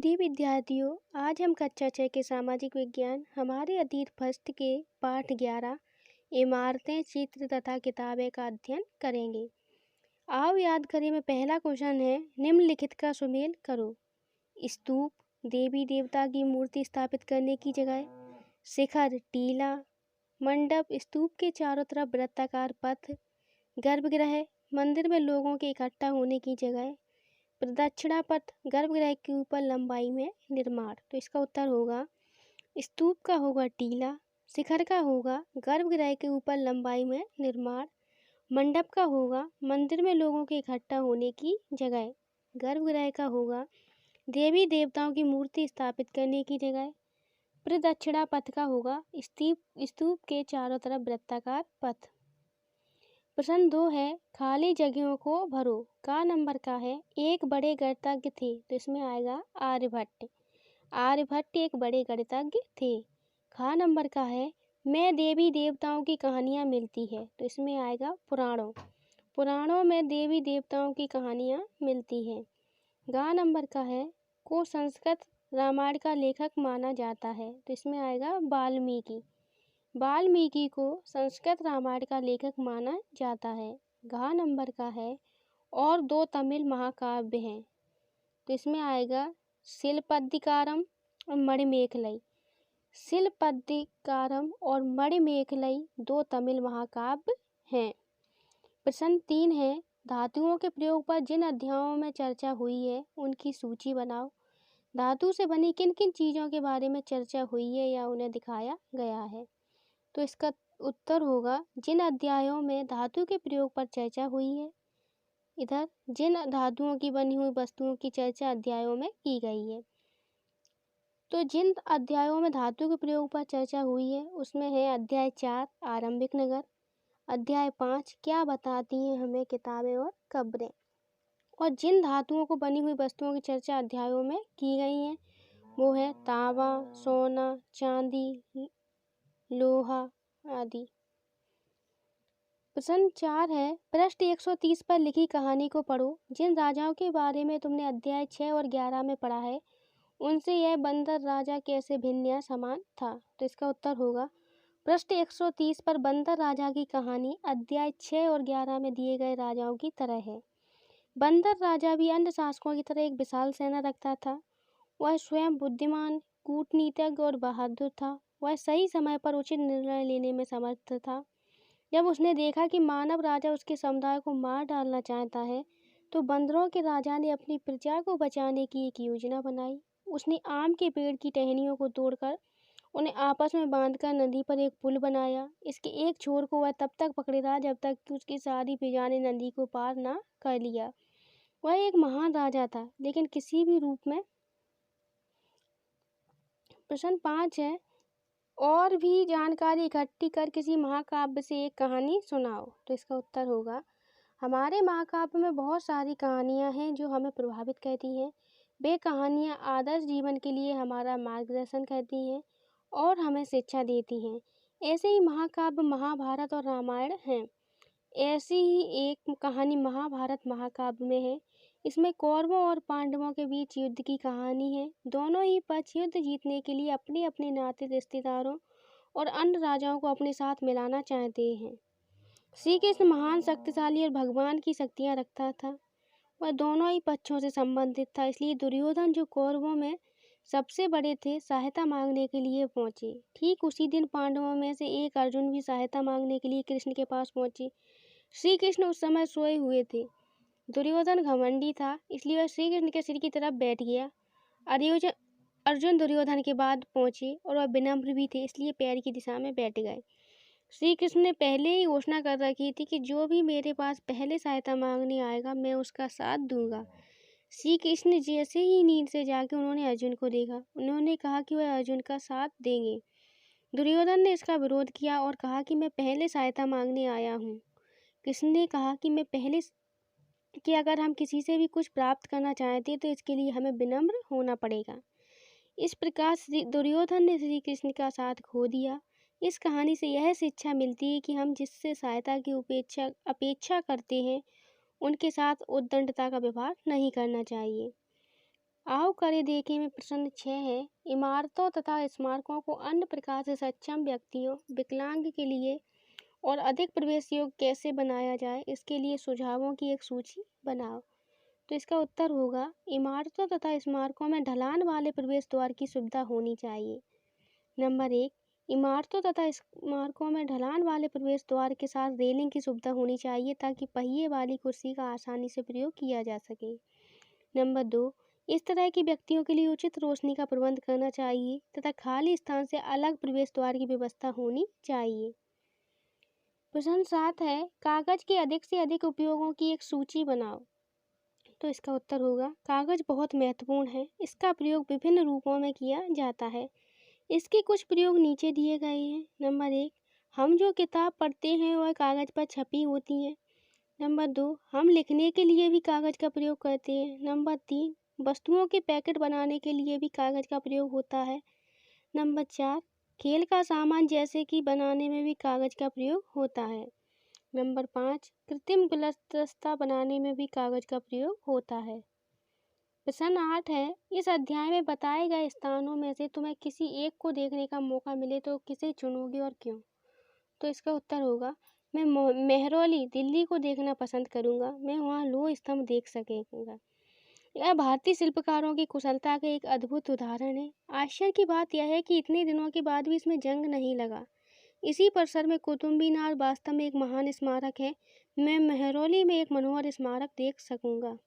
प्रिय विद्यार्थियों, आज हम कक्षा 6 के सामाजिक विज्ञान हमारे अतीत फस्त के पाठ 11 इमारतें, चित्र तथा किताबें का अध्ययन करेंगे। आओ याद करें। में पहला क्वेश्चन है, निम्नलिखित का सुमेल करो। स्तूप, देवी देवता की मूर्ति स्थापित करने की जगह। शिखर, टीला। मंडप, स्तूप के चारों तरफ वृत्ताकार पथ। गर्भगृह, मंदिर में लोगों के इकट्ठा होने की जगह। प्रदक्षिणा पथ, गर्भगृह के ऊपर लंबाई में निर्माण। तो इसका उत्तर होगा, स्तूप का होगा टीला, शिखर का होगा गर्भगृह के ऊपर लंबाई में निर्माण, मंडप का होगा मंदिर में लोगों के इकट्ठा होने की जगह, गर्भगृह का होगा देवी देवताओं की मूर्ति स्थापित करने की जगह, प्रदक्षिणा पथ का होगा स्तूप के चारों तरफ वृत्ताकार पथ। प्रश्न 2 है, खाली जगहों को भरो। का नंबर का है। एक बड़े गणितज्ञ थे, तो इसमें आएगा आर्यभट्ट। आर्यभट्ट एक बड़े गणितज्ञ थे। खा नंबर का है, में देवी देवताओं की कहानियाँ मिलती है, तो इसमें आएगा पुराणों। पुराणों में देवी देवताओं की कहानियाँ मिलती हैं। गा नंबर का है, को संस्कृत रामायण का लेखक माना जाता है, तो इसमें आएगा वाल्मीकि। वाल्मीकि को संस्कृत रामायण का लेखक माना जाता है। घा नंबर का है, और 2 तमिल महाकाव्य हैं, तो इसमें आएगा शिलपद्दिकारम और मणिमेखलई। शिलपद्दिकारम और मणिमेखलई 2 तमिल महाकाव्य हैं। प्रश्न 3 है, धातुओं के प्रयोग पर जिन अध्यायों में चर्चा हुई है उनकी सूची बनाओ। धातु से बनी किन किन चीज़ों के बारे में चर्चा हुई है या उन्हें दिखाया गया है। तो इसका उत्तर होगा, जिन अध्यायों में धातु के प्रयोग पर चर्चा हुई है। इधर जिन धातुओं की बनी हुई वस्तुओं की चर्चा अध्यायों में की गई है। तो जिन अध्यायों में धातु के प्रयोग पर चर्चा हुई है उसमें है अध्याय 4 आरंभिक नगर, अध्याय 5 क्या बताती हैं हमें किताबें और कब्रें। और जिन धातुओं को बनी हुई वस्तुओं की चर्चा अध्यायों में की गई है वो है तांबा, सोना, चांदी, लोहा आदि। प्रश्न 4 है, पृष्ठ 130 पर लिखी कहानी को पढ़ो। जिन राजाओं के बारे में तुमने अध्याय 6 और 11 में पढ़ा है उनसे यह बंदर राजा कैसे भिन्न या समान था। तो इसका उत्तर होगा, पृष्ठ 130 पर बंदर राजा की कहानी अध्याय 6 और 11 में दिए गए राजाओं की तरह है। बंदर राजा भी अन्य शासकों की तरह एक विशाल सेना रखता था। वह स्वयं बुद्धिमान, कूटनीतिज्ञ और बहादुर था। वह सही समय पर उचित निर्णय लेने में समर्थ था। जब उसने देखा कि मानव राजा उसके समुदाय को मार डालना चाहता है तो बंदरों के राजा ने अपनी प्रजा को बचाने की एक योजना बनाई। उसने आम के पेड़ की टहनियों को तोड़कर उन्हें आपस में बांधकर नदी पर एक पुल बनाया। इसके एक छोर को वह तब तक पकड़े रहा जब तक कि उसकी सारी प्रजा ने नदी को पार ना कर लिया। वह एक महान राजा था, लेकिन किसी भी रूप में। प्रश्न 5 है, और भी जानकारी इकट्ठी कर किसी महाकाव्य से एक कहानी सुनाओ। तो इसका उत्तर होगा, हमारे महाकाव्य में बहुत सारी कहानियाँ हैं जो हमें प्रभावित करती हैं। वे कहानियाँ आदर्श जीवन के लिए हमारा मार्गदर्शन करती हैं और हमें शिक्षा देती हैं। ऐसे ही महाकाव्य महाभारत और रामायण हैं। ऐसी ही एक कहानी महाभारत महाकाव्य में है। इसमें कौरवों और पांडवों के बीच युद्ध की कहानी है। दोनों ही पक्ष युद्ध जीतने के लिए अपने अपने नाते रिश्तेदारों और अन्य राजाओं को अपने साथ मिलाना चाहते हैं। श्री कृष्ण महान शक्तिशाली और भगवान की शक्तियाँ रखता था। वह दोनों ही पक्षों से संबंधित था, इसलिए दुर्योधन जो कौरवों में सबसे बड़े थे सहायता मांगने के लिए पहुँचे। ठीक उसी दिन पांडवों में से एक अर्जुन भी सहायता मांगने के लिए कृष्ण के पास पहुँचे। श्री कृष्ण उस समय सोए हुए थे। दुर्योधन घमंडी था, इसलिए वह श्री कृष्ण के सिर की तरफ बैठ गया। अर्जुन दुर्योधन के बाद पहुंचे और वह विनम्र भी थे, इसलिए पैर की दिशा में बैठ गए। श्री कृष्ण ने पहले ही घोषणा कर रखी थी कि जो भी मेरे पास पहले सहायता मांगने आएगा मैं उसका साथ दूंगा। श्री कृष्ण जैसे ही नींद से जाके उन्होंने अर्जुन को देखा। उन्होंने कहा कि वह अर्जुन का साथ देंगे। दुर्योधन ने इसका विरोध किया और कहा कि मैं पहले सहायता मांगने आया हूँ। कृष्ण ने कहा कि अगर हम किसी से भी कुछ प्राप्त करना चाहते तो इसके लिए हमें विनम्र होना पड़ेगा। इस प्रकार दुर्योधन ने श्री कृष्ण का साथ खो दिया। इस कहानी से यह शिक्षा मिलती है कि हम जिससे सहायता की अपेक्षा करते हैं उनके साथ उद्दंडता का व्यवहार नहीं करना चाहिए। आओ करे देखे में प्रश्न 6 है, इमारतों तथा स्मारकों को अन्य प्रकार से सक्षम व्यक्तियों, विकलांग के लिए और अधिक प्रवेश योग्य कैसे बनाया जाए, इसके लिए सुझावों की एक सूची बनाओ। तो इसका उत्तर होगा, इमारतों तथा स्मारकों में ढलान वाले प्रवेश द्वार की सुविधा होनी चाहिए। नंबर 1, इमारतों तथा स्मारकों में ढलान वाले प्रवेश द्वार के साथ रेलिंग की सुविधा होनी चाहिए ताकि पहिए वाली कुर्सी का आसानी से प्रयोग किया जा सके। नंबर 2, इस तरह के व्यक्तियों के लिए उचित रोशनी का प्रबंध करना चाहिए तथा खाली स्थान से अलग प्रवेश द्वार की व्यवस्था होनी चाहिए। प्रश्न 7 है, कागज के अधिक से अधिक उपयोगों की एक सूची बनाओ। तो इसका उत्तर होगा, कागज बहुत महत्वपूर्ण है। इसका प्रयोग विभिन्न रूपों में किया जाता है। इसके कुछ प्रयोग नीचे दिए गए हैं। नंबर 1, हम जो किताब पढ़ते हैं वह कागज पर छपी होती है। नंबर 2, हम लिखने के लिए भी कागज का प्रयोग करते हैं। नंबर 3, वस्तुओं के पैकेट बनाने के लिए भी कागज का प्रयोग होता है। नंबर 4, खेल का सामान जैसे कि बनाने में भी कागज का प्रयोग होता है। नंबर 5, कृत्रिम गुलदस्ता बनाने में भी कागज का प्रयोग होता है। प्रश्न 8 है, इस अध्याय में बताए गए स्थानों में से तुम्हें किसी एक को देखने का मौका मिले तो किसे चुनोगे और क्यों? तो इसका उत्तर होगा, मैं मेहरौली दिल्ली को देखना पसंद करूंगा। मैं वहाँ लोह स्तंभ देख सकेगा। यह भारतीय शिल्पकारों की कुशलता का एक अद्भुत उदाहरण है। आश्चर्य की बात यह है कि इतने दिनों के बाद भी इसमें जंग नहीं लगा। इसी परिसर में कुतुब मीनार वास्तव में एक महान स्मारक है। मैं मेहरौली में एक मनोहर स्मारक देख सकूंगा।